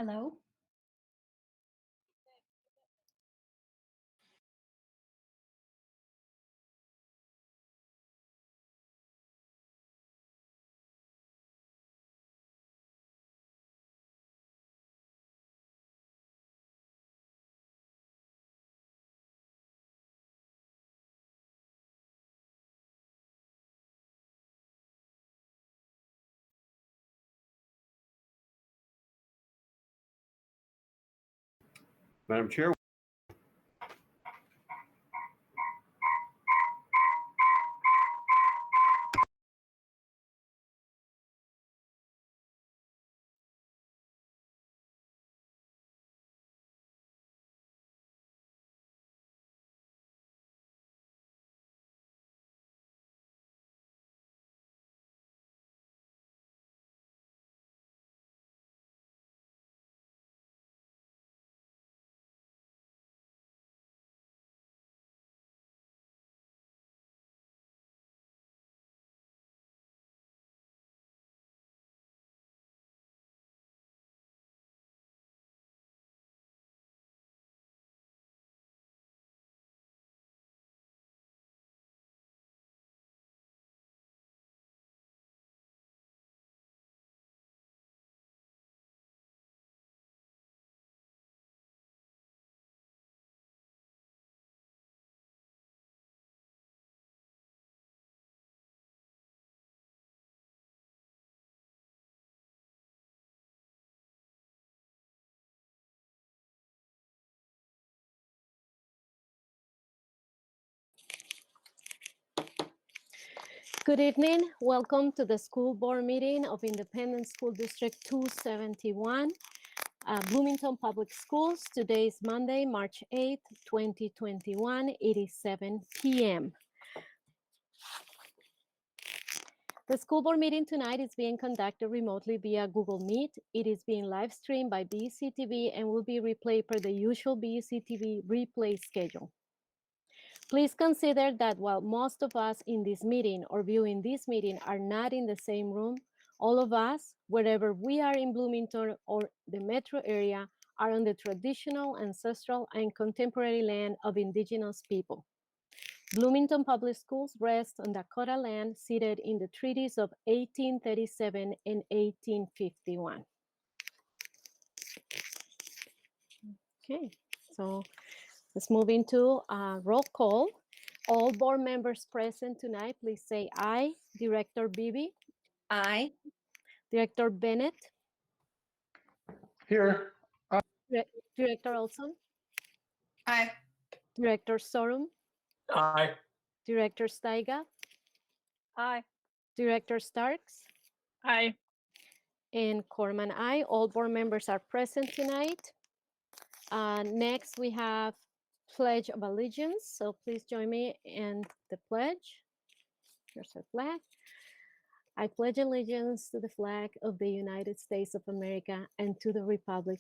Hello? Madam Chair. Good evening. Welcome to the school board meeting of Independent School District 271, Bloomington Public Schools. Today is Monday, March 8th, 2021. It is 7 p.m. The school board meeting tonight is being conducted remotely via Google Meet. It is being live streamed by BECTV and will be replayed per the usual BECTV replay schedule. Please consider that while most of us in this meeting or viewing this meeting are not in the same room, all of us, wherever we are in Bloomington or the metro area, are on the traditional, ancestral, and contemporary land of indigenous people. Bloomington Public Schools rest on Dakota land ceded in the treaties of 1837 and 1851. Okay, so let's move into roll call. All board members present tonight, please say aye. Director Beebe. Aye. Director Bennett. Here. Director Olson. Aye. Director Sorum. Aye. Director Steiga. Aye. Director Starks. Aye. And Corman, aye. All board members are present tonight. Next, we have Pledge of Allegiance. So please join me in the pledge. Here's our flag. I pledge allegiance to the flag of the United States of America and to the republic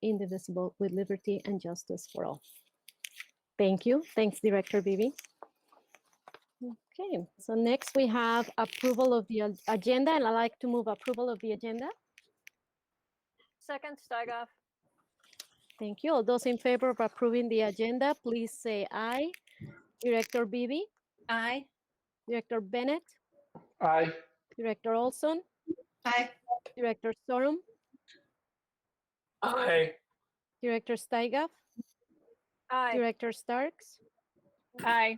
indivisible with liberty and justice for all. Thank you. Thanks, Director Beebe. Okay, so next we have approval of the agenda, and I'd like to move approval of the agenda. Second, Steigoff. Thank you. All those in favor of approving the agenda, please say aye. Director Beebe. Aye. Director Bennett. Aye. Director Olson. Aye. Director Sorum. Aye. Director Steigoff. Aye. Director Starks. Aye.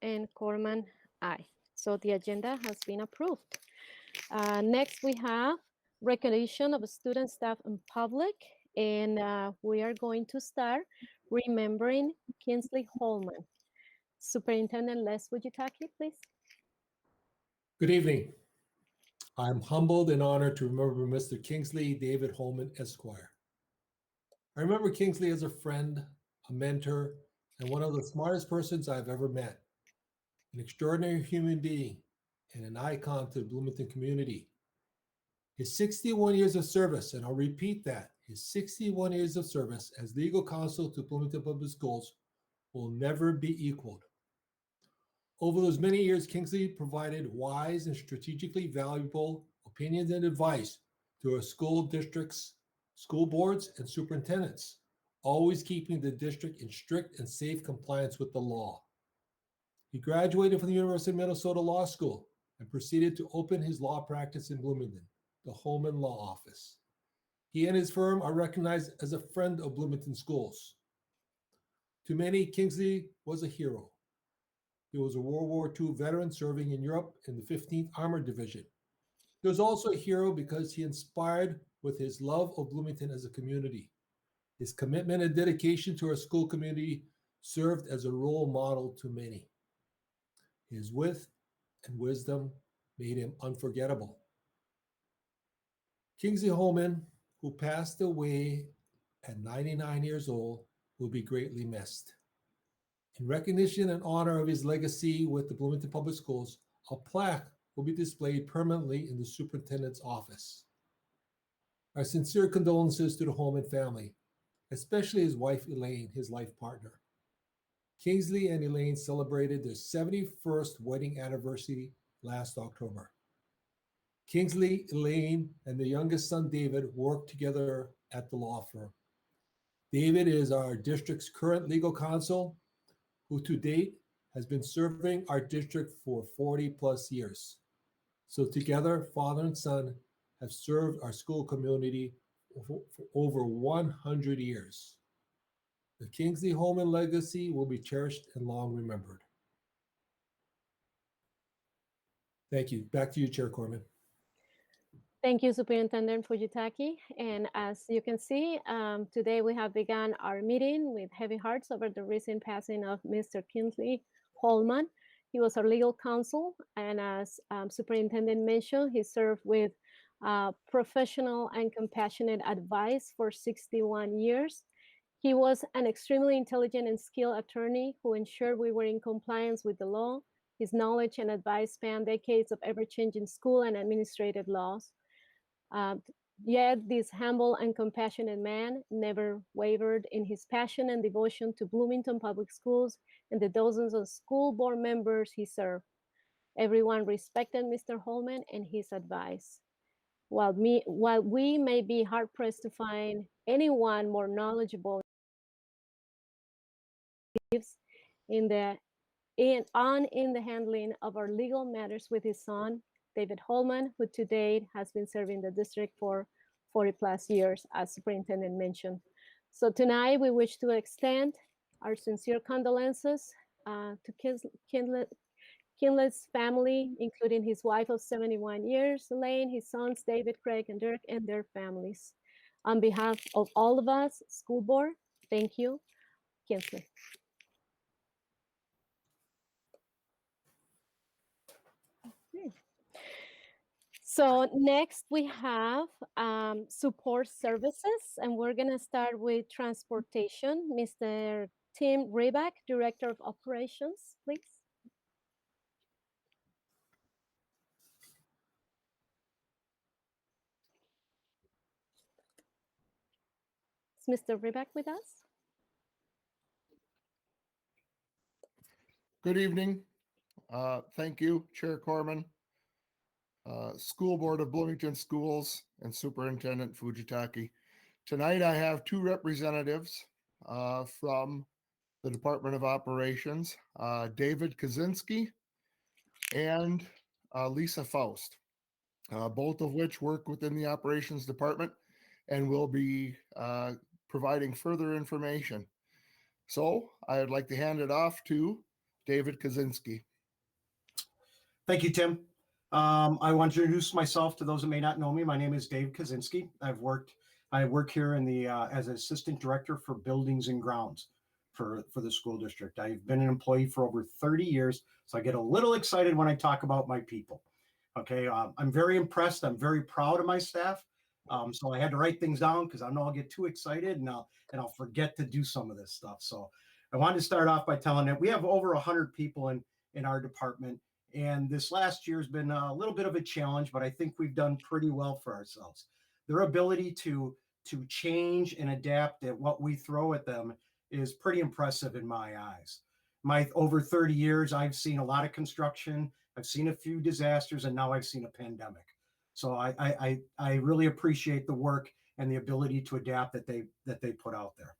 And Corman, aye. So the agenda has been approved. Next, we have recognition of student, staff, and public. And we are going to start remembering Kingsley Holman. Superintendent Les, would you talk here, please? Good evening. I'm humbled and honored to remember Mr. Kingsley David Holman, Esquire. I remember Kingsley as a friend, a mentor, and one of the smartest persons I've ever met. An extraordinary human being and an icon to the Bloomington community. His 61 years of service, and I'll repeat that, his 61 years of service as legal counsel to Bloomington Public Schools will never be equaled. Over those many years, Kingsley provided wise and strategically valuable opinions and advice to our school districts, school boards, and superintendents, always keeping the district in strict and safe compliance with the law. He graduated from the University of Minnesota Law School and proceeded to open his law practice in Bloomington, the Holman Law Office. He and his firm are recognized as a friend of Bloomington schools. To many, Kingsley was a hero. He was a World War II veteran serving in Europe in the 15th Armored Division. He was also a hero because he inspired with his love of Bloomington as a community. His commitment and dedication to our school community served as a role model to many. His wit and wisdom made him unforgettable. Kingsley Holman, who passed away at 99 years old, will be greatly missed. In recognition and honor of his legacy with the Bloomington Public Schools, a plaque will be displayed permanently in the superintendent's office. Our sincere condolences to the Holman family, especially his wife Elaine, his life partner. Kingsley and Elaine celebrated their 71st wedding anniversary last October. Kingsley, Elaine, and their youngest son David worked together at the law firm. David is our district's current legal counsel, who to date has been serving our district for 40 plus years. So together, father and son have served our school community for over 100 years. The Kingsley Holman legacy will be cherished and long remembered. Thank you. Back to you, Chair Corman. Thank you, Superintendent Fujitaki. And as you can see, today we have begun our meeting with heavy hearts over the recent passing of Mr. Kingsley Holman. He was our legal counsel, and as Superintendent mentioned, he served with professional and compassionate advice for 61 years. He was an extremely intelligent and skilled attorney who ensured we were in compliance with the law. His knowledge and advice spanned decades of ever-changing school and administrative laws. Yet this humble and compassionate man never wavered in his passion and devotion to Bloomington Public Schools and the dozens of school board members he served. Everyone respected Mr. Holman and his advice. While we may be hard-pressed to find anyone more knowledgeable in the handling of our legal matters with his son, David Holman, who to date has been serving the district for 40 plus years, as Superintendent mentioned. So tonight we wish to extend our sincere condolences to Kingsley's family, including his wife of 71 years, Elaine, his sons, David, Craig, and Dirk, and their families. On behalf of all of us, school board, thank you, Kingsley. So next we have support services, and we're gonna start with transportation. Mr. Tim Ryback, Director of Operations, please. Is Mr. Ryback with us? Good evening. Thank you, Chair Corman, School Board of Bloomington Schools, and Superintendent Fujitaki. Tonight I have two representatives from the Department of Operations, David Kaczynski and Lisa Faust, both of which work within the Operations Department and will be providing further information. So I'd like to hand it off to David Kaczynski. Thank you, Tim. I want to introduce myself to those that may not know me. My name is Dave Kaczynski. I work here in the as Assistant Director for Buildings and Grounds for the school district. I've been an employee for over 30 years, so I get a little excited when I talk about my people. Okay, I'm very impressed. I'm very proud of my staff. So I had to write things down because I know I'll get too excited and I'll forget to do some of this stuff. So I wanted to start off by telling that we have over 100 people in our department. And this last year has been a little bit of a challenge, but I think we've done pretty well for ourselves. Their ability to change and adapt at what we throw at them is pretty impressive in my eyes. My over 30 years, I've seen a lot of construction. I've seen a few disasters, and now I've seen a pandemic. So I really appreciate the work and the ability to adapt that they put out there.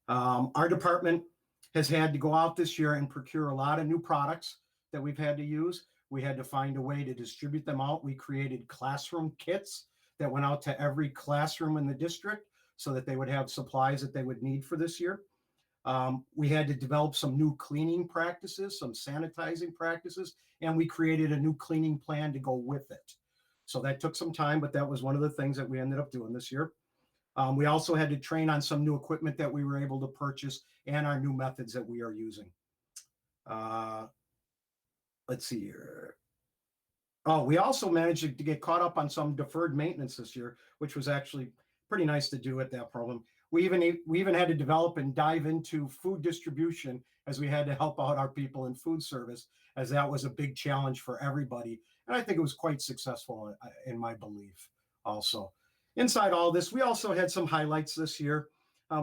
Our department has had to go out this year and procure a lot of new products that we've had to use. We had to find a way to distribute them out. We created classroom kits that went out to every classroom in the district so that they would have supplies that they would need for this year. We had to develop some new cleaning practices, some sanitizing practices, and we created a new cleaning plan to go with it. So that took some time, but that was one of the things that we ended up doing this year. We also had to train on some new equipment that we were able to purchase and our new methods that we are using. Let's see here. Oh, we also managed to get caught up on some deferred maintenance this year, which was actually pretty nice to do at that problem. We even had to develop and dive into food distribution as we had to help out our people in food service, as that was a big challenge for everybody. And I think it was quite successful in my belief also. Inside all this, we also had some highlights this year.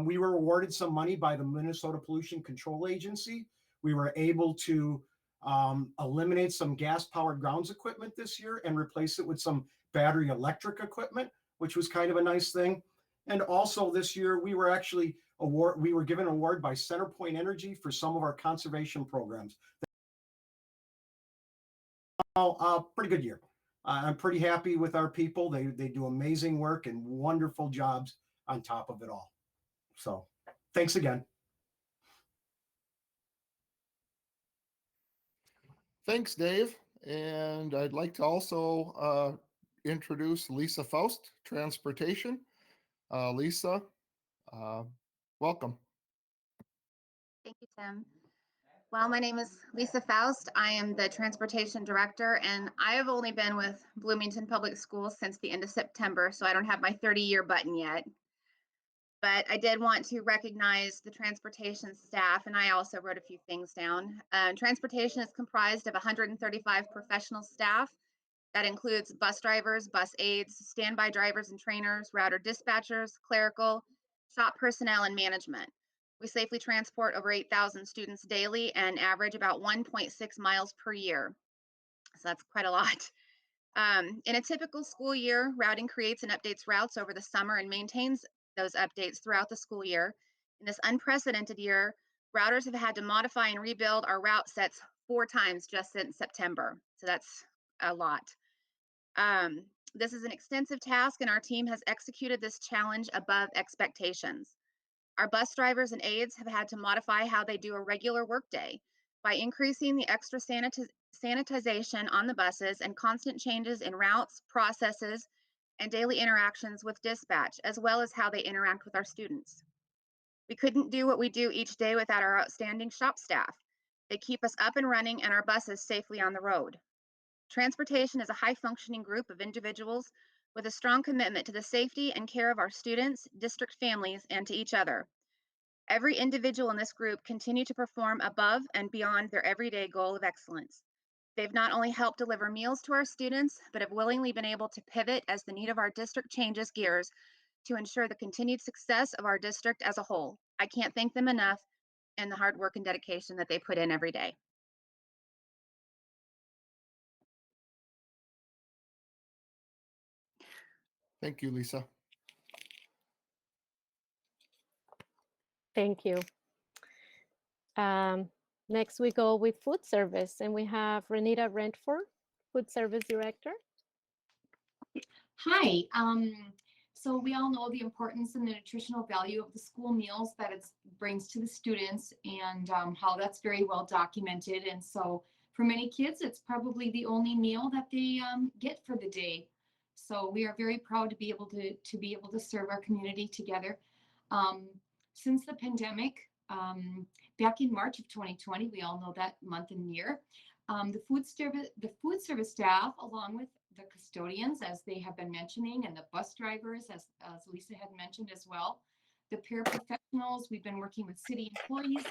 We were awarded some money by the Minnesota Pollution Control Agency. We were able to eliminate some gas-powered grounds equipment this year and replace it with some battery electric equipment, which was kind of a nice thing. And also this year, we were given an award by Centerpoint Energy for some of our conservation programs. Pretty good year. I'm pretty happy with our people. They do amazing work and wonderful jobs on top of it all. So thanks again. Thanks, Dave. And I'd like to also introduce Lisa Faust, Transportation. Lisa, welcome. Thank you, Tim. Well, my name is Lisa Faust. I am the Transportation Director, and I have only been with Bloomington Public Schools since the end of September, so I don't have my 30-year button yet. But I did want to recognize the transportation staff, and I also wrote a few things down. Transportation is comprised of 135 professional staff. That includes bus drivers, bus aides, standby drivers and trainers, router dispatchers, clerical, shop personnel, and management. We safely transport over 8,000 students daily and average about 1.6 miles per year. So that's quite a lot. In a typical school year, routing creates and updates routes over the summer and maintains those updates throughout the school year. In this unprecedented year, routers have had to modify and rebuild our route sets 4 times just since September. So that's a lot. This is an extensive task, and our team has executed this challenge above expectations. Our bus drivers and aides have had to modify how they do a regular workday by increasing the extra sanitization on the buses and constant changes in routes, processes, and daily interactions with dispatch, as well as how they interact with our students. We couldn't do what we do each day without our outstanding shop staff. They keep us up and running and our buses safely on the road. Transportation is a high-functioning group of individuals with a strong commitment to the safety and care of our students, district families, and to each other. Every individual in this group continue to perform above and beyond their everyday goal of excellence. They've not only helped deliver meals to our students, but have willingly been able to pivot as the need of our district changes gears to ensure the continued success of our district as a whole. I can't thank them enough and the hard work and dedication that they put in every day. Thank you, Lisa. Thank you. Next, we go with food service, and we have Renita Rentford, food service director. Hi. So we all know the importance and the nutritional value of the school meals that it brings to the students, and how that's very well documented. And so for many kids, it's probably the only meal that they get for the day. So we are very proud to be able to serve our community together. Since the pandemic, back in March of 2020, we all know that month and year, the food service staff, along with the custodians, as they have been mentioning, and the bus drivers, as Lisa had mentioned as well, the paraprofessionals, we've been working with city employees,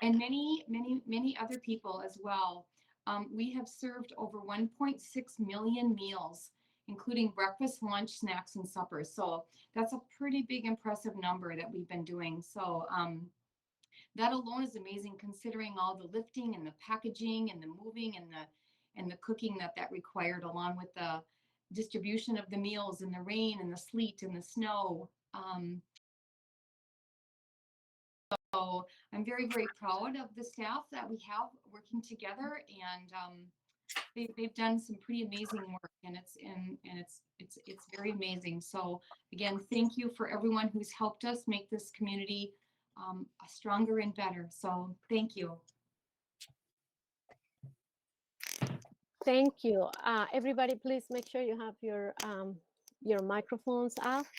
and many other people as well. We have served over 1.6 million meals, including breakfast, lunch, snacks, and supper. So that's a pretty big, impressive number that we've been doing. So that alone is amazing, considering all the lifting and the packaging and the moving and the cooking that required, along with distribution of the meals in the rain and the sleet and the snow. So I'm very, very proud of the staff that we have working together, and they've done some pretty amazing work, and it's very amazing. So again, thank you for everyone who's helped us make this community stronger and better. So thank you. Thank you. Everybody, please make sure you have your microphones off.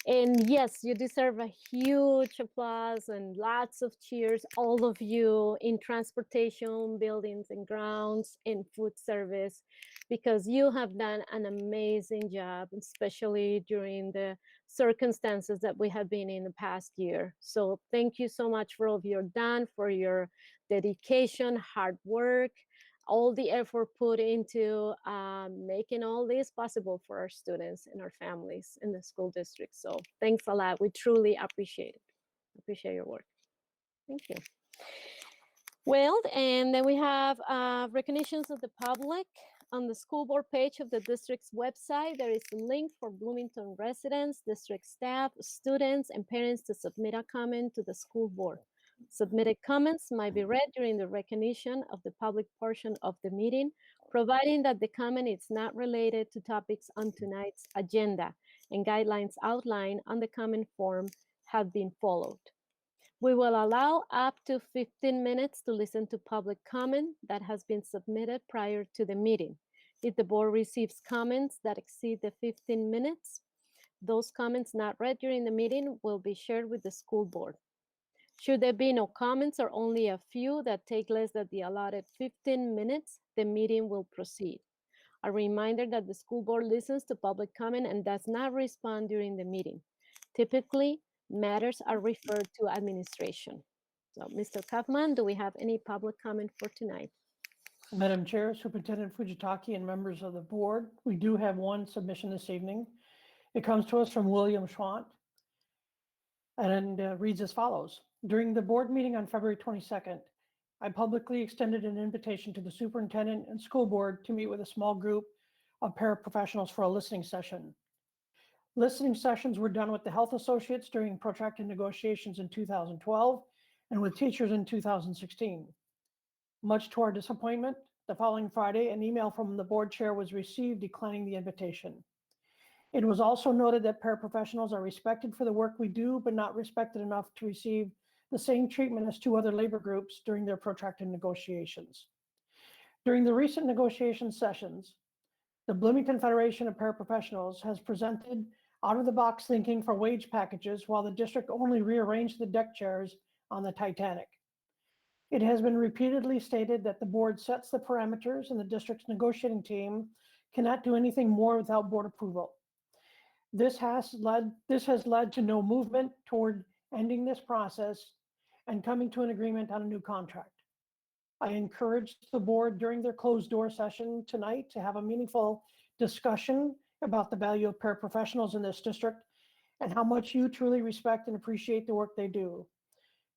And yes, you deserve a huge applause and lots of cheers, all of you in transportation, buildings and grounds, and food service, because you have done an amazing job, especially during the circumstances that we have been in the past year. So thank you so much for all you've done, for your dedication, hard work, all the effort put into making all this possible for our students and our families in the school district. So thanks a lot. We truly appreciate it. Appreciate your work. Thank you. Well, and then we have recognitions of the public. On the school board page of the district's website, there is a link for Bloomington residents, district staff, students, and parents to submit a comment to the school board. Submitted comments might be read during the recognition of the public portion of the meeting, providing that the comment is not related to topics on tonight's agenda and guidelines outlined on the comment form have been followed. We will allow up to 15 minutes to listen to public comment that has been submitted prior to the meeting. If the board receives comments that exceed the 15 minutes, those comments not read during the meeting will be shared with the school board. Should there be no comments or only a few that take less than the allotted 15 minutes, the meeting will proceed. A reminder that the school board listens to public comment and does not respond during the meeting. Typically, matters are referred to administration. So, Mr. Kaufman, do we have any public comment for tonight? Madam Chair, Superintendent Fujitaki, and members of the board, we do have one submission this evening. It comes to us from William Schwant and reads as follows. During the board meeting on February 22nd, I publicly extended an invitation to the superintendent and school board to meet with a small group of paraprofessionals for a listening session. Listening sessions were done with the health associates during protracted negotiations in 2012 and with teachers in 2016. Much to our disappointment, the following Friday, an email from the board chair was received declining the invitation. It was also noted that paraprofessionals are respected for the work we do, but not respected enough to receive the same treatment as two other labor groups during their protracted negotiations. During the recent negotiation sessions, the Bloomington Federation of Paraprofessionals has presented out-of-the-box thinking for wage packages while the district only rearranged the deck chairs on the Titanic. It has been repeatedly stated that the board sets the parameters and the district's negotiating team cannot do anything more without board approval. This has led to no movement toward ending this process and coming to an agreement on a new contract. I encouraged the board during their closed door session tonight to have a meaningful discussion about the value of paraprofessionals in this district and how much you truly respect and appreciate the work they do.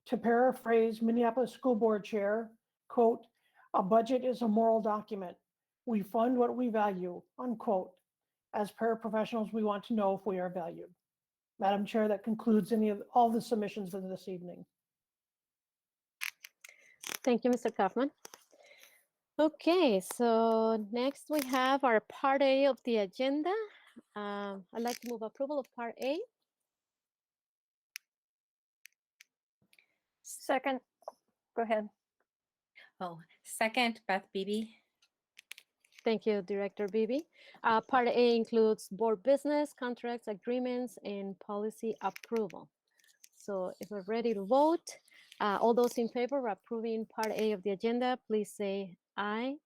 To paraphrase Minneapolis School Board Chair, quote, "A budget is a moral document. We fund what we value," unquote. As paraprofessionals, we want to know if we are valued. Madam Chair, that concludes all the submissions for this evening. Thank you, Mr. Kaufman. Okay, so next we have our Part A of the agenda. I'd like to move approval of Part A. Second, go ahead. Oh, second, Beth Beebe. Thank you, Director Beebe. Part A includes board business, contracts, agreements, and policy approval. So if we're ready to vote, all those in favor of approving Part A of the agenda, please say aye.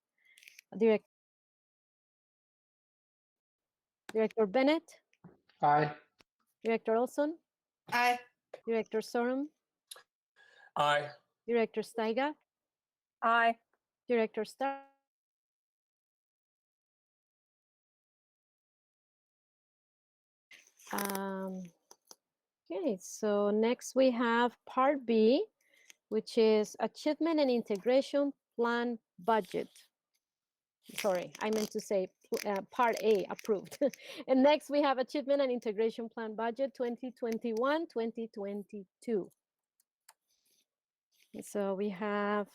Director Bennett, Aye. Director Olson, Aye. Director Sorum, Aye. Director Steiger, Aye. Director Starr. Okay, so next we have Part B, which is Achievement and Integration Plan Budget. Sorry, I meant to say Part A approved. And next we have Achievement and Integration Plan Budget 2021-2022. So we have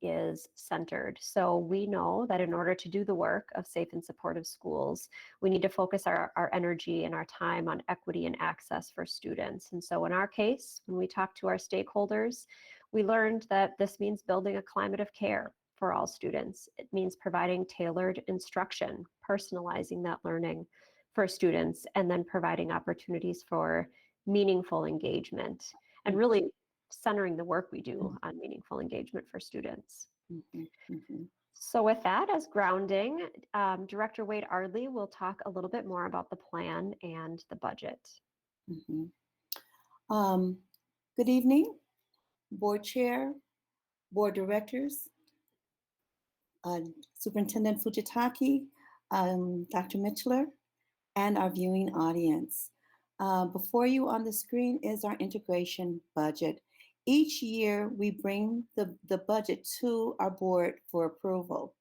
is centered. So we know that in order to do the work of safe and supportive schools, we need to focus our energy and our time on equity and access for students. And so in our case, when we talked to our stakeholders, we learned that this means building a climate of care for all students. It means providing tailored instruction, personalizing that learning for students, and then providing opportunities for meaningful engagement and really centering the work we do on meaningful engagement for students. So with that as grounding, Director Wade-Ardley will talk a little bit more about the plan and the budget. Good evening, Board Chair, Board Directors, Superintendent Fujitaki, Dr. Mitchell, and our viewing audience. Before you on the screen is our integration budget. Each year, we bring the budget to our board for approval.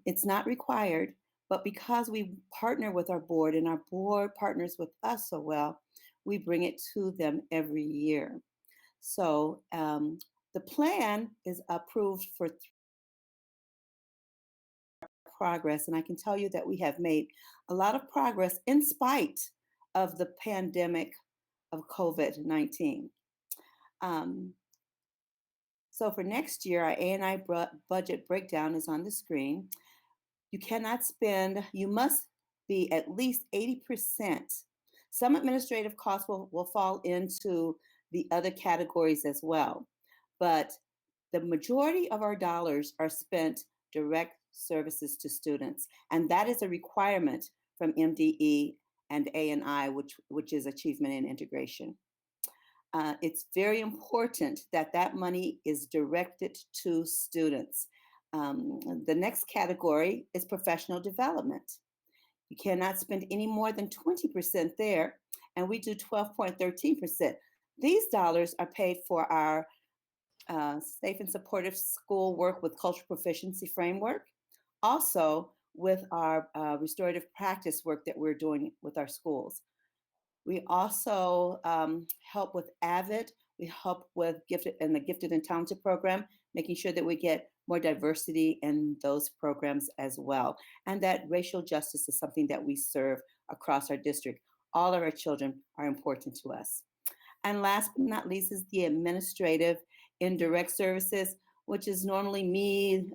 It's not required, but because we partner with our board and our board partners with us so well, we bring it to them every year. So the plan is approved for progress, and I can tell you that we have made a lot of progress in spite of the pandemic of COVID-19. So for next year, our A&I budget breakdown is on the screen. You must be at least 80%. Some administrative costs will fall into the other categories as well. But the majority of our dollars are spent direct services to students. And that is a requirement from MDE and A&I, which is Achievement and Integration. It's very important that that money is directed to students. The next category is professional development. You cannot spend any more than 20% there, and we do 12.13%. These dollars are paid for our safe and supportive school work with cultural proficiency framework. Also, with our restorative practice work that we're doing with our schools. We also help with AVID. We help with the Gifted and Talented program, making sure that we get more diversity in those programs as well. And that racial justice is something that we serve across our district. All of our children are important to us. And last but not least is the administrative indirect services, which is normally me,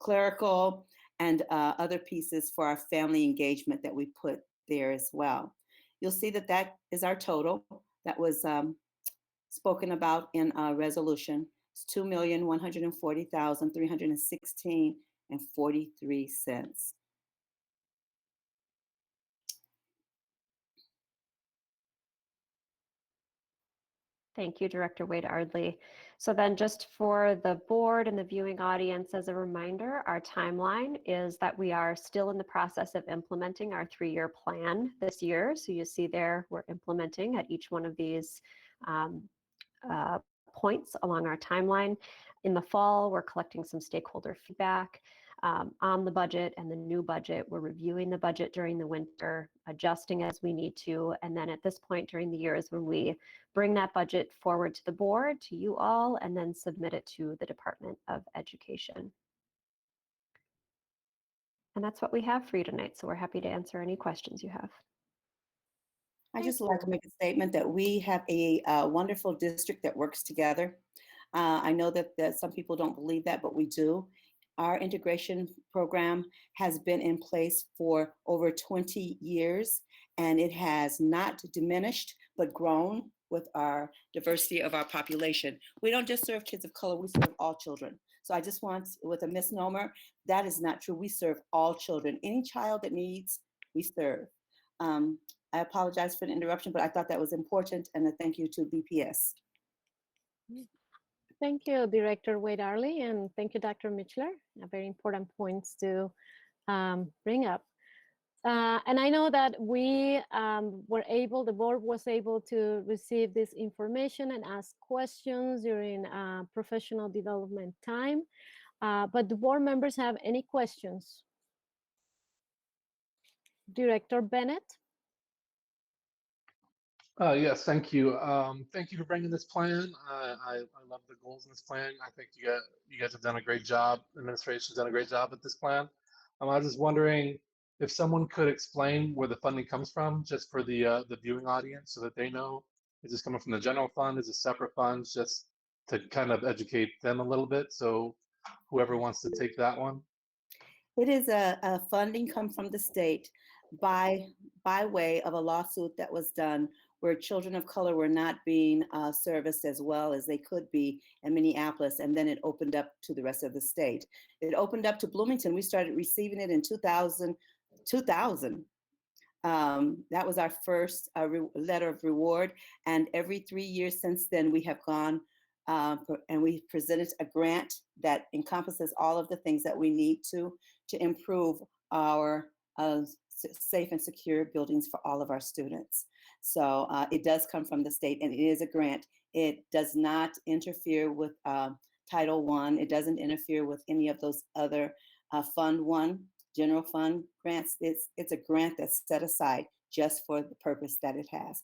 clerical, and other pieces for our family engagement that we put there as well. You'll see that that is our total that was spoken about in our resolution. It's $2,140,316.43. Thank you, Director Wade-Ardley. So then just for the board and the viewing audience, as a reminder, our timeline is that we are still in the process of implementing our 3-year plan this year. So you see there, we're implementing at each one of these points along our timeline. In the fall, we're collecting some stakeholder feedback on the budget and the new budget. We're reviewing the budget during the winter, adjusting as we need to. And then at this point during the year is when we bring that budget forward to the board, to you all, and then submit it to the Department of Education. And that's what we have for you tonight. So we're happy to answer any questions you have. I just like to make a statement that we have a wonderful district that works together. I know that some people don't believe that, but we do. Our integration program has been in place for over 20 years, and it has not diminished, but grown with our diversity of our population. We don't just serve kids of color, we serve all children. So I just want, with a misnomer, that is not true. We serve all children. Any child that needs, we serve. I apologize for the interruption, but I thought that was important, and a thank you to BPS. Thank you, Director Wade-Ardley, and thank you, Dr. Mitchler. Very important points to bring up. And I know that we the board was able to receive this information and ask questions during professional development time. But the board members have any questions? Director Bennett? Yes, thank you. Thank you for bringing this plan. I love the goals in this plan. I think you guys have done a great job. Administration's done a great job with this plan. I was just wondering if someone could explain where the funding comes from, just for the viewing audience, so that they know. Is this coming from the general fund? Is it separate funds? Just to kind of educate them a little bit. So whoever wants to take that one. It is a funding come from the state by way of a lawsuit that was done where children of color were not being serviced as well as they could be in Minneapolis, and then it opened up to the rest of the state. It opened up to Bloomington. We started receiving it in 2000. That was our first letter of reward, and every 3 years since then, we have gone and we presented a grant that encompasses all of the things that we need to improve our safe and secure buildings for all of our students. So it does come from the state, and it is a grant. It does not interfere with Title I. It doesn't interfere with any of those other Fund 1, general fund grants. It's a grant that's set aside just for the purpose that it has.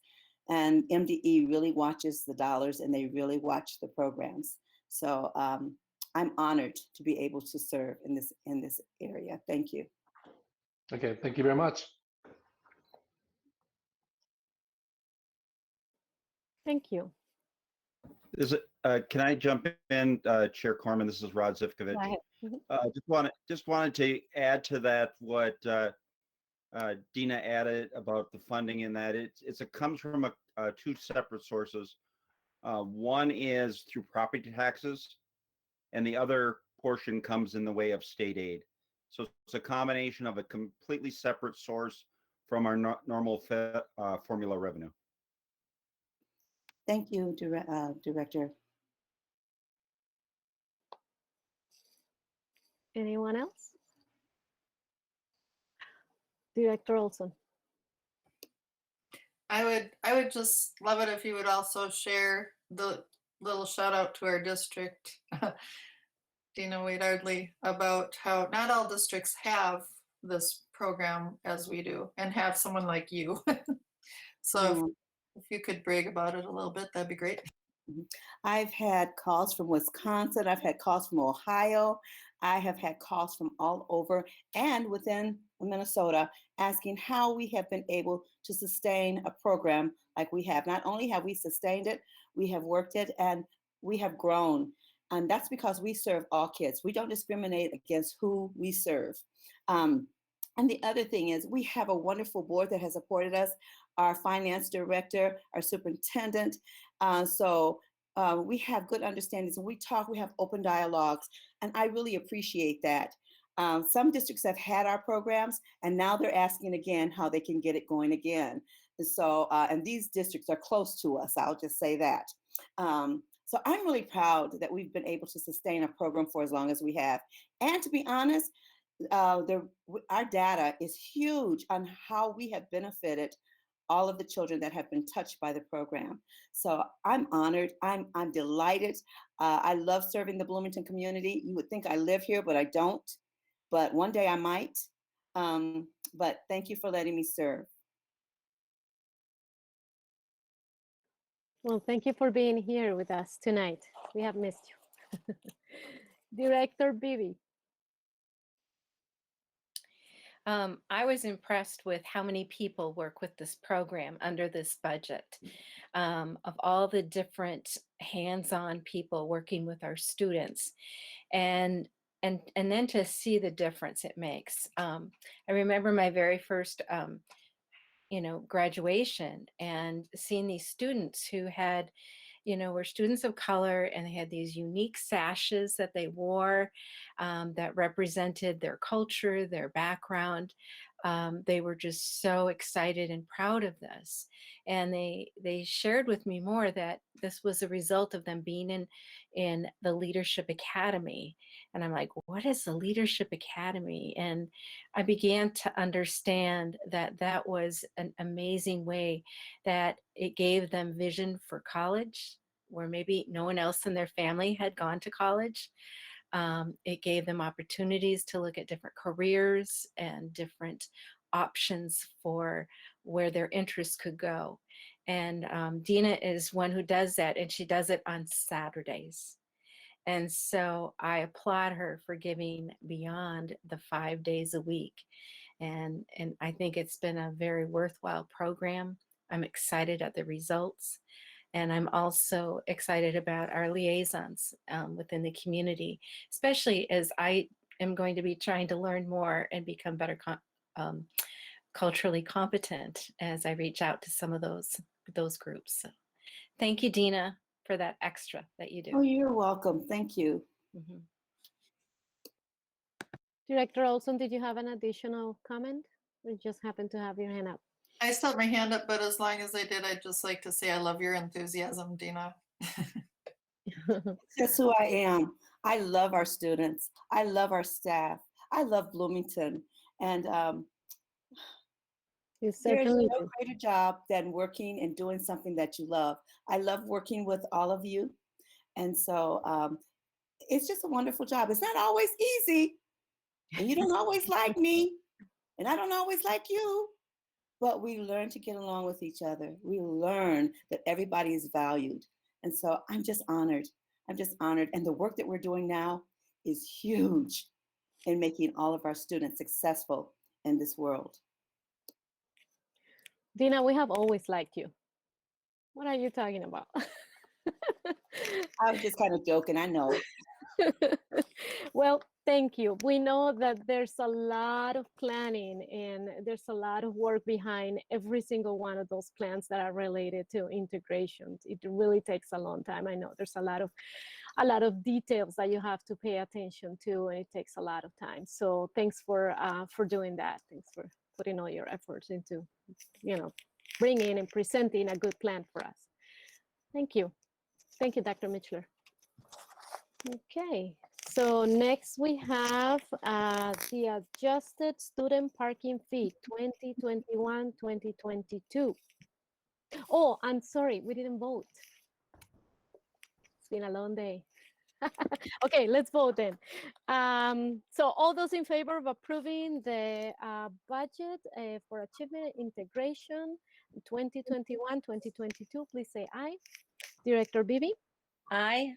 And MDE really watches the dollars, and they really watch the programs. So I'm honored to be able to serve in this area. Thank you. Okay, thank you very much. Thank you. Can I jump in, Chair Corman? This is Rod Zivkovich. Go ahead. Just wanted to add to that what Dinna added about the funding, in that it comes from two separate sources. One is through property taxes, and the other portion comes in the way of state aid. So it's a combination of a completely separate source from our normal formula revenue. Thank you, Director. Anyone else? Director Olson. I would just love it if you would also share the little shout out to our district. Dinna Wade-Ardley about how not all districts have this program as we do and have someone like you. So Mm. if you could brag about it a little bit, that'd be great. I've had calls from Wisconsin. I've had calls from Ohio. I have had calls from all over and within Minnesota asking how we have been able to sustain a program like we have. Not only have we sustained it, we have worked it and we have grown. And that's because we serve all kids. We don't discriminate against who we serve. And the other thing is we have a wonderful board that has supported us, our finance director, our superintendent. We have good understandings. When we talk, we have open dialogues, and I really appreciate that. Some districts have had our programs, and now they're asking again how they can get it going again. And these districts are close to us, I'll just say that. So I'm really proud that we've been able to sustain a program for as long as we have. And to be honest, our data is huge on how we have benefited all of the children that have been touched by the program. So I'm honored, I'm delighted. I love serving the Bloomington community. You would think I live here, but I don't. But one day I might. But thank you for letting me serve. Well, thank you for being here with us tonight. We have missed you. Director Beebe. I was impressed with how many people work with this program under this budget. Of all the different hands-on people working with our students, and then to see the difference it makes. I remember my very first graduation and seeing these students who had, were students of color, and they had these unique sashes that they wore that represented their culture, their background. They were just so excited and proud of this. And they shared with me more that this was a result of them being in the Leadership Academy. And I'm like, what is the Leadership Academy? And I began to understand that that was an amazing way that it gave them vision for college, where maybe no one else in their family had gone to college. It gave them opportunities to look at different careers and different options for where their interests could go. And Dinna is one who does that, and she does it on Saturdays. And so I applaud her for giving beyond the 5 days a week. And I think it's been a very worthwhile program. I'm excited at the results. And I'm also excited about our liaisons within the community, especially as I am going to be trying to learn more and become better culturally competent as I reach out to some of those groups. So thank you, Dinna, for that extra that you do. Oh, you're welcome. Thank you. Mm-hmm. Director Olson, did you have an additional comment, or you just happen to have your hand up? I still have my hand up, but as long as I did, I'd just like to say I love your enthusiasm, Dinna. That's who I am. I love our students. I love our staff. I love Bloomington. And there's no greater job than working and doing something that you love. I love working with all of you. And so it's just a wonderful job. It's not always easy. And you don't always like me. And I don't always like you. But we learn to get along with each other. We learn that everybody is valued. And so I'm just honored. I'm just honored. And the work that we're doing now is huge in making all of our students successful in this world. Dinna, we have always liked you. What are you talking about? I was just kind of joking, I know. Well, thank you. We know that there's a lot of planning and there's a lot of work behind every single one of those plans that are related to integration. It really takes a long time. I know there's a lot of details that you have to pay attention to, and it takes a lot of time. So thanks for doing that. Thanks for putting all your efforts into, bringing and presenting a good plan for us. Thank you. Thank you, Dr. Mitchler. Okay, so next we have the adjusted student parking fee 2021-2022. Oh, I'm sorry, we didn't vote. It's been a long day. Okay, let's vote then. So all those in favor of approving the budget for achievement integration 2021-2022, please say aye. Director Beebe, Aye.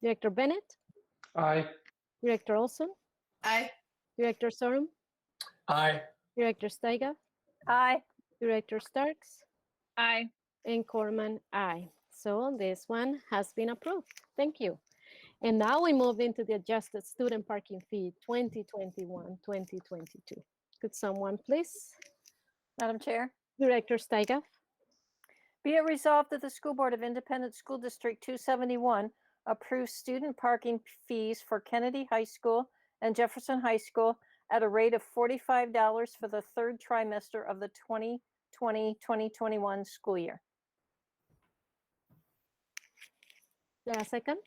Director Bennett, Aye. Director Olson, Aye. Director Sorum, Aye. Director Steiger, Aye. Director Starks, Aye. and Corman, aye. So this one has been approved. Thank you. And now we move into the adjusted student parking fee 2021-2022. Could someone please? Madam Chair, Director Steiger, be it resolved that the School Board of Independent School District 271 approves student parking fees for Kennedy High School and Jefferson High School at a rate of $45 for the third trimester of the 2020-2021 school year. yeah, second.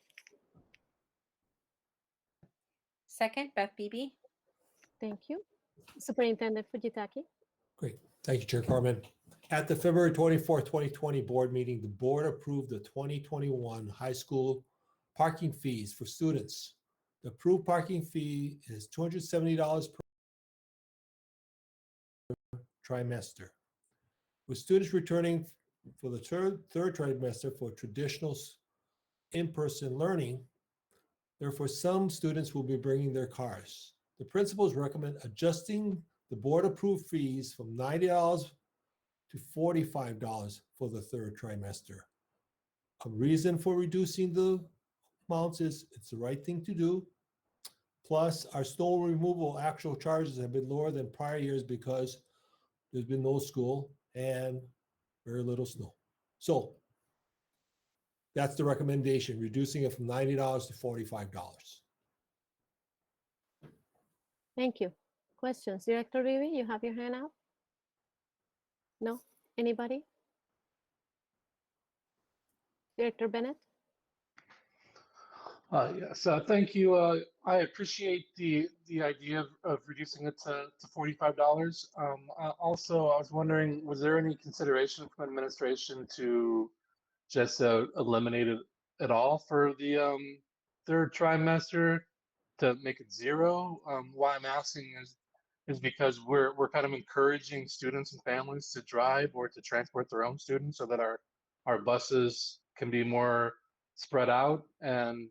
Second, Beth Beebe. Thank you. Superintendent Fujitaki. Great. Thank you, Chair Corman. At the February 24th, 2020 board meeting, the board approved the 2021 high school parking fees for students. The approved parking fee is $270 per trimester. With students returning for the third trimester for traditional in-person learning, therefore some students will be bringing their cars. The principals recommend adjusting the board-approved fees from $90 to $45 for the third trimester. A reason for reducing the amounts is it's the right thing to do. Plus, our snow removal actual charges have been lower than prior years because there's been no school and very little snow. So that's the recommendation, reducing it from $90 to $45. Thank you. Questions? Director Beebe, you have your hand out? No? Anybody? Director Bennett? Yes, thank you. I appreciate the idea of reducing it to $45. Also, I was wondering, was there any consideration from administration to just eliminate it at all for the third trimester to make it zero? Why I'm asking is because we're kind of encouraging students and families to drive or to transport their own students so that our buses can be more spread out, and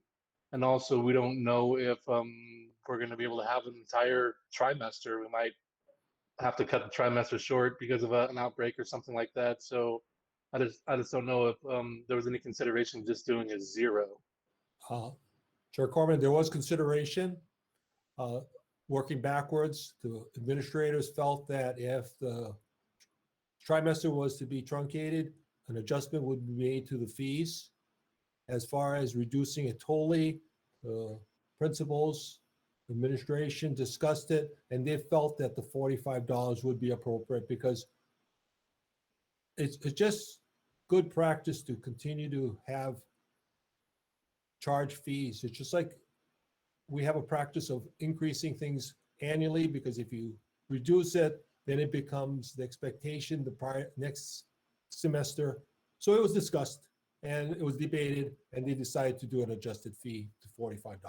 also we don't know if we're going to be able to have an entire trimester. We might have to cut the trimester short because of an outbreak or something like that. So I just don't know if there was any consideration just doing a zero. Chair Corman, there was consideration. Working backwards, the administrators felt that if the trimester was to be truncated, an adjustment would be made to the fees. As far as reducing it totally, principals, administration discussed it, and they felt that the $45 would be appropriate because it's just good practice to continue to have charge fees. It's just like we have a practice of increasing things annually, because if you reduce it, then it becomes the expectation the next semester. So it was discussed and it was debated, and they decided to do an adjusted fee to $45.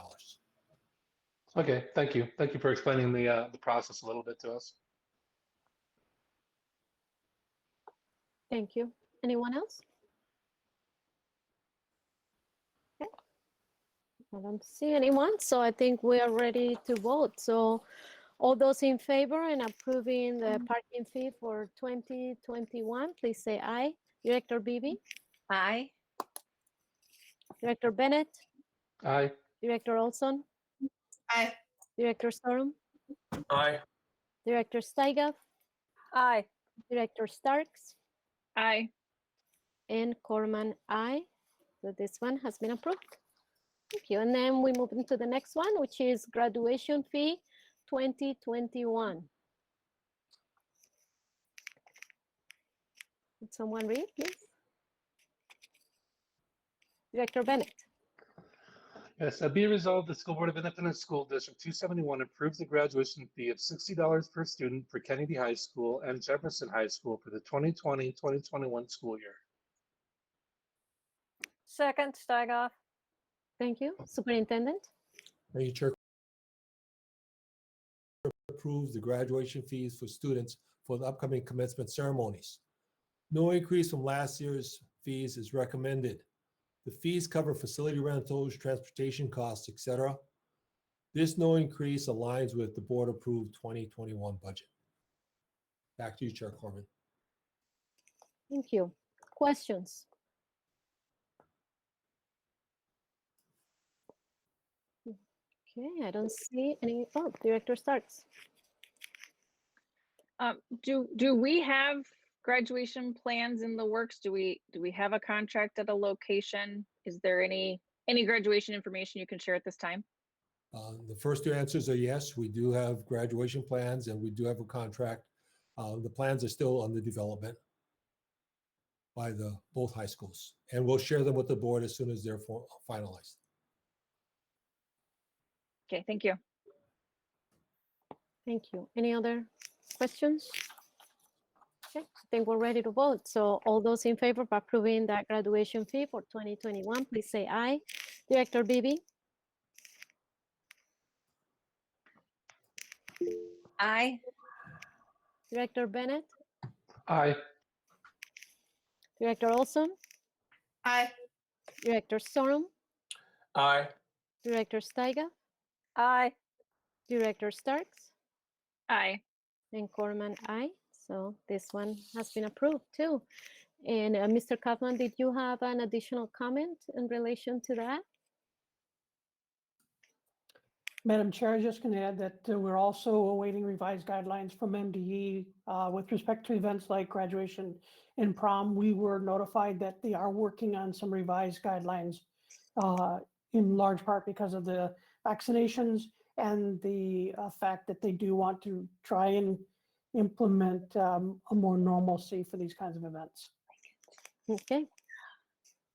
Okay, thank you. Thank you for explaining the process a little bit to us. Thank you. Anyone else? Okay. I don't see anyone, so I think we are ready to vote. So all those in favor and approving the parking fee for 2021, please say aye. Director Beebe? Aye. Director Bennett? Aye. Director Olson? Aye. Director Sorum? Aye. Director Steiger? Aye. Director Starks? Aye. And Corman, aye. So this one has been approved. Thank you. And then we move into the next one, which is graduation fee 2021. Would someone read, please? Director Bennett. Yes, be resolved, the School Board of Independent School District 271 approves the graduation fee of $60 per student for Kennedy High School and Jefferson High School for the 2020-2021 school year. Second, Steigoff. Thank you. Superintendent? Thank you, Chair. Approves the graduation fees for students for the upcoming commencement ceremonies. No increase from last year's fees is recommended. The fees cover facility rentals, transportation costs, etc. This no increase aligns with the board approved 2021 budget. Back to you, Chair Corman. Thank you. Questions? Okay, I don't see any. Oh, Director Starks. Do we have graduation plans in the works? Do we have a contract at a location? Is there any graduation information you can share at this time? The first two answers are yes, we do have graduation plans and we do have a contract. The plans are still under development by both high schools, and we'll share them with the board as soon as they're finalized. Okay, thank you. Thank you. Any other questions? Okay, I think we're ready to vote. So all those in favor of approving that graduation fee for 2021, please say aye. Director Beebe? Aye. Director Bennett? Aye. Director Olson? Aye. Director Storm? Aye. Director Steiger? Aye. Director Starks? Aye. And Corman, aye. So this one has been approved too. And Mr. Kaufman, did you have an additional comment in relation to that? Madam Chair, I'm just going to add that we're also awaiting revised guidelines from MDE with respect to events like graduation and prom. We were notified that they are working on some revised guidelines in large part because of the vaccinations and the fact that they do want to try and implement a more normalcy for these kinds of events. Okay.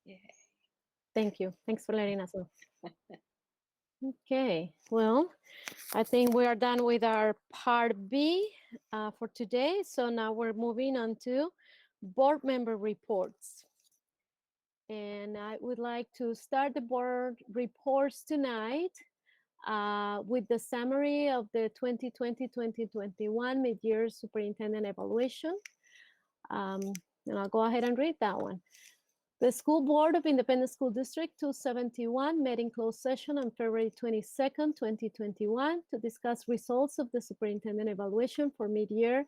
Yeah. Thank you. Thanks for letting us know. Okay, well, I think we are done with our part B for today. So now we're moving on to board member reports. And I would like to start the board reports tonight with the summary of the 2020-2021 mid-year superintendent evaluation. And I'll go ahead and read that one. The School Board of Independent School District 271 met in closed session on February 22nd, 2021 to discuss results of the superintendent evaluation for mid-year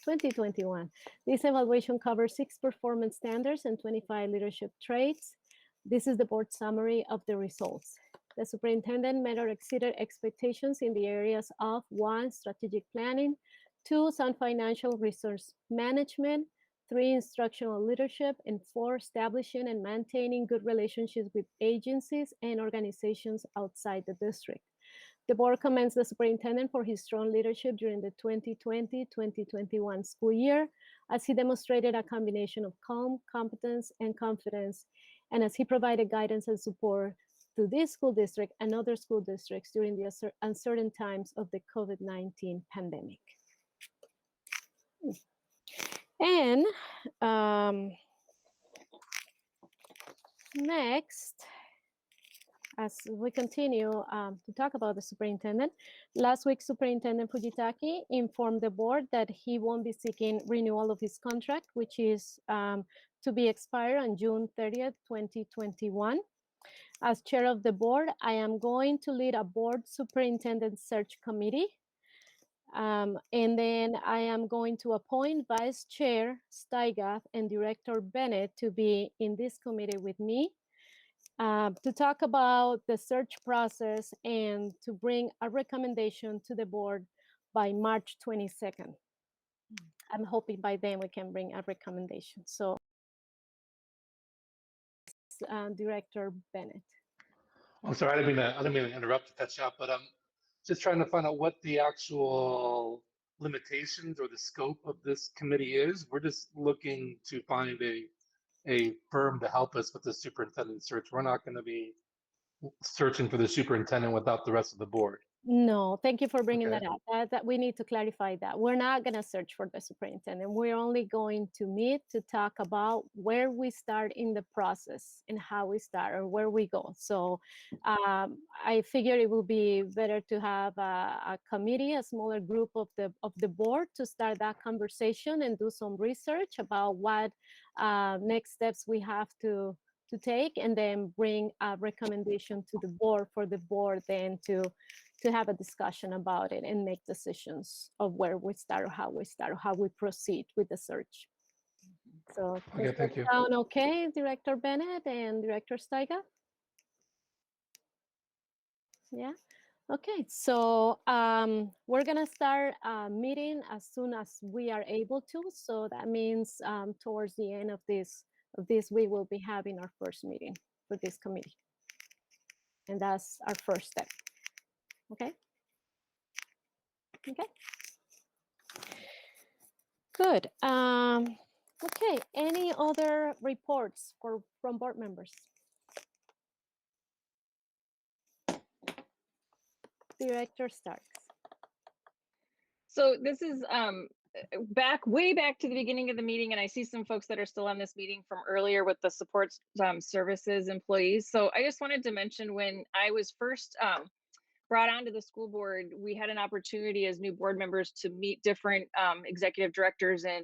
2021. This evaluation covers 6 performance standards and 25 leadership traits. This is the board summary of the results. The superintendent met or exceeded expectations in the areas of 1, strategic planning, 2, sound financial resource management, 3, instructional leadership, and 4, establishing and maintaining good relationships with agencies and organizations outside the district. The board commends the superintendent for his strong leadership during the 2020-2021 school year, as he demonstrated a combination of calm, competence, and confidence, and as he provided guidance and support to this school district and other school districts during the uncertain times of the COVID-19 pandemic. And next, as we continue to talk about the superintendent, last week Superintendent Fujitaki informed the board that he won't be seeking renewal of his contract, which is to be expired on June 30th, 2021. As chair of the board, I am going to lead a board superintendent search committee. And then I am going to appoint Vice Chair Steiger and Director Bennett to be in this committee with me to talk about the search process and to bring a recommendation to the board by March 22nd. I'm hoping by then we can bring a recommendation. So, Director Bennett. I'm sorry, I didn't mean to interrupt to cut you off, but I'm just trying to find out what the actual limitations or the scope of this committee is. We're just looking to find a firm to help us with the superintendent search. We're not going to be searching for the superintendent without the rest of the board. No, thank you for bringing Okay. that up. That we need to clarify that. We're not going to search for the superintendent. We're only going to meet to talk about where we start in the process and how we start or where we go. So I figure it will be better to have a committee, a smaller group of the board to start that conversation and do some research about what next steps we have to take, and then bring a recommendation to the board for the board then to have a discussion about it and make decisions of where we start or how we proceed with the search. So Okay, does that thank you. sound okay, Director Bennett and Director Steiger? Yeah. Okay, so we're gonna start a meeting as soon as we are able to. So that means towards the end of this week, we'll be having our first meeting for this committee, and that's our first step. Okay. Okay. Good. Okay. Any other reports from board members? Director Starks. So this is way back to the beginning of the meeting, and I see some folks that are still on this meeting from earlier with the support services employees. So I just wanted to mention, when I was first brought onto the school board, we had an opportunity as new board members to meet different executive directors and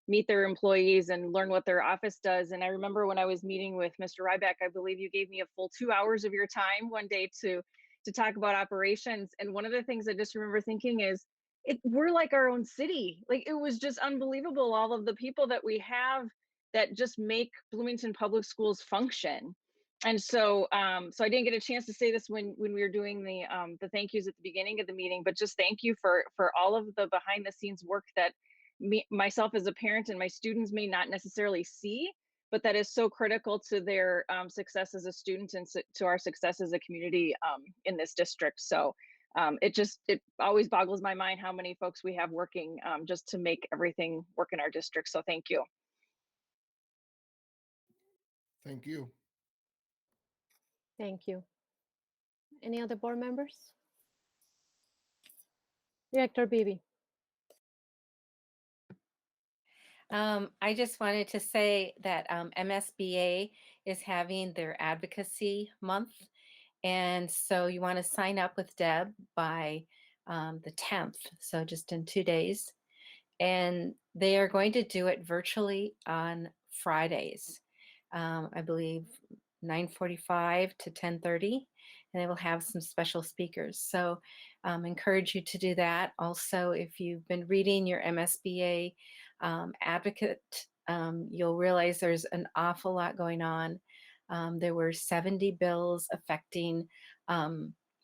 meet their employees and learn what their office does. And I remember when I was meeting with Mr. Ryback, I believe you gave me a full 2 hours of your time one day to talk about operations. And one of the things I just remember thinking is, we're like our own city. Like, it was just unbelievable, all of the people that we have that just make Bloomington Public Schools function. And so so I didn't get a chance to say this when we were doing the thank yous at the beginning of the meeting, but just thank you for all of the behind the scenes work that myself as a parent and my students may not necessarily see, but that is so critical to their success as a student and to our success as a community in this district. So it always boggles my mind how many folks we have working just to make everything work in our district. So thank you. Thank you. Thank you. Any other board members? Director Beebe. I just wanted to say that MSBA is having their advocacy month. And so you want to sign up with Deb by the 10th, so just in 2 days. And they are going to do it virtually on Fridays, I believe 9:45 to 10:30, and they will have some special speakers. So encourage you to do that. Also, if you've been reading your MSBA advocate, you'll realize there's an awful lot going on. There were 70 bills affecting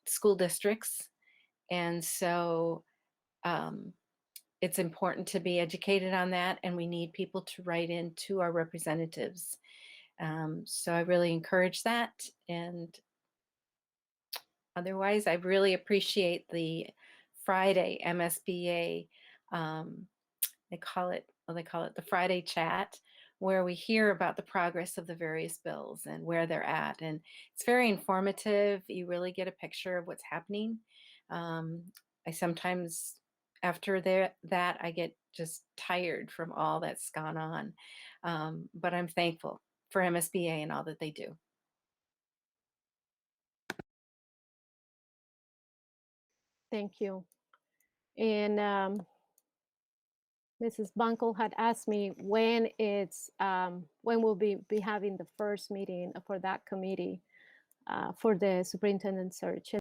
school districts. And so it's important to be educated on that, and we need people to write in to our representatives. So I really encourage that. And otherwise, I really appreciate the Friday MSBA, they call it the Friday chat, where we hear about the progress of the various bills and where they're at. And it's very informative. You really get a picture of what's happening. I sometimes, after that, I get just tired from all that's gone on. But I'm thankful for MSBA and all that they do. Thank you. And Mrs. Bunkle had asked me when we'll be having the first meeting for that committee for the superintendent search.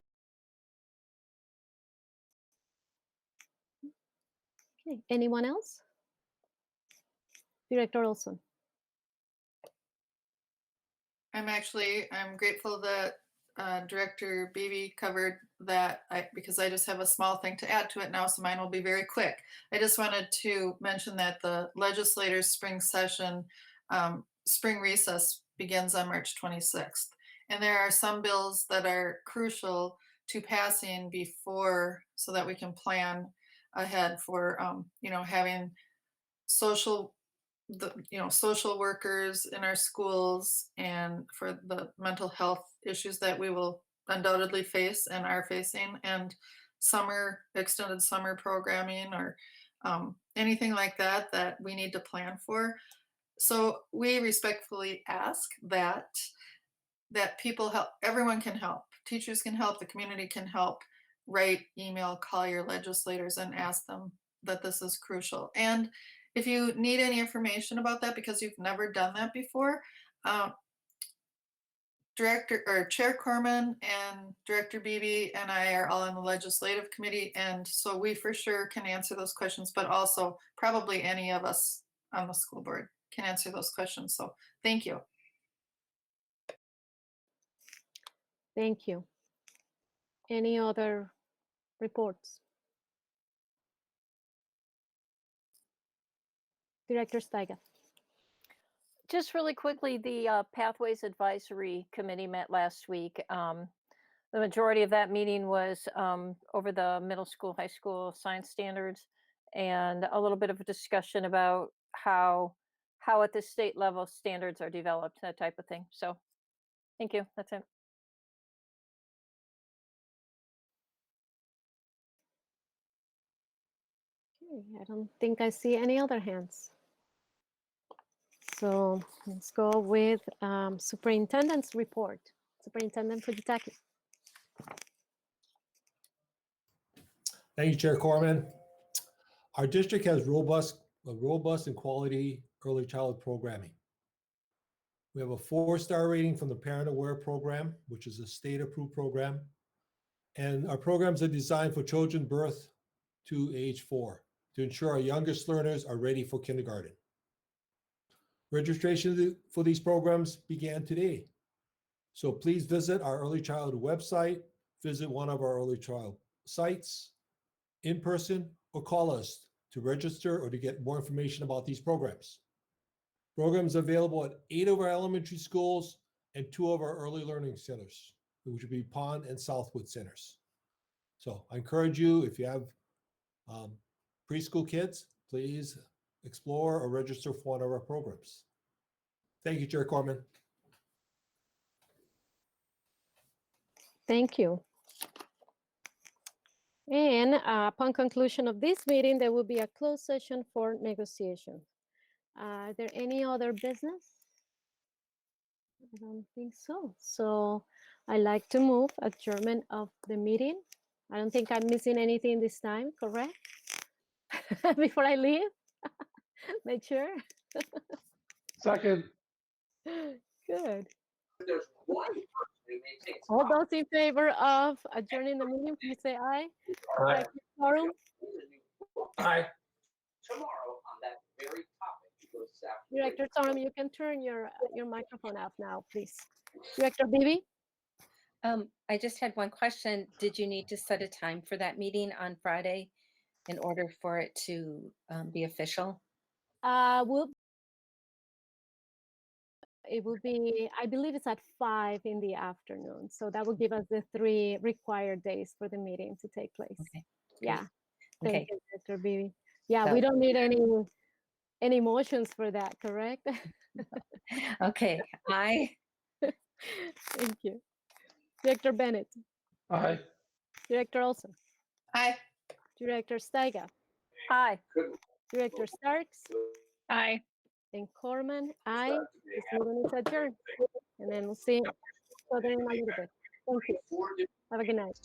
Okay, anyone else? Director Olson. I'm grateful that Director Beebe covered that because I just have a small thing to add to it now, so mine will be very quick. I just wanted to mention that the legislators' spring session, spring recess begins on March 26th. And there are some bills that are crucial to passing before, so that we can plan ahead for, having social the social workers in our schools and for the mental health issues that we will undoubtedly face and are facing, and extended summer programming or anything like that that we need to plan for. So we respectfully ask that people help, everyone can help, teachers can help, the community can help, write, email, call your legislators and ask them that this is crucial. And if you need any information about that because you've never done that before, Chair Corman and Director Beebe and I are all on the legislative committee, and so we for sure can answer those questions, but also probably any of us on the school board can answer those questions. So thank you. Thank you. Any other reports? Director Steiger. Just really quickly, the Pathways Advisory Committee met last week. The majority of that meeting was over the middle school, high school science standards, and a little bit of a discussion about how at the state level standards are developed, that type of thing. So thank you. That's it. Okay, I don't think I see any other hands. So let's go with Superintendent's report. Superintendent Fujitaki. Thank you, Chair Corman. Our district has robust and quality early childhood programming. We have a 4-star rating from the Parent Aware program, which is a state-approved program. And our programs are designed for children birth to age 4 to ensure our youngest learners are ready for kindergarten. Registration for these programs began today. So please visit our early childhood website, visit one of our early child sites in person, or call us to register or to get more information about these programs. Programs available at 8 of our elementary schools and 2 of our early learning centers, which would be Pond and Southwood centers. So I encourage you, if you have preschool kids, please explore or register for one of our programs. Thank you, Chair Corman. Thank you. And upon conclusion of this meeting, there will be a closed session for negotiation. Are there any other business? I don't think so. So I'd like to move adjournment of the meeting. I don't think I'm missing anything this time, correct? Before I leave, make sure. Second. Good. All those in favor of adjourning the meeting, please say aye. Aye. Quorum. Aye. Director Sorum, you can turn your microphone off now, please. Director Beebe? I just had one question. Did you need to set a time for that meeting on Friday in order for it to be official? It will be, I believe it's at 5 in the afternoon. So that will give us the 3 required days for the meeting to take place. Okay. Yeah. Thank you, Director Beebe. Yeah, we don't need any motions for that, correct? Okay. Aye. Thank you. Director Bennett. Aye. Director Olson. Aye. Director Steiger. Aye. Director Starks. Aye. And Corman. Aye. This meeting is adjourned. And then we'll see each other in a little bit. Thank you. Have a good night.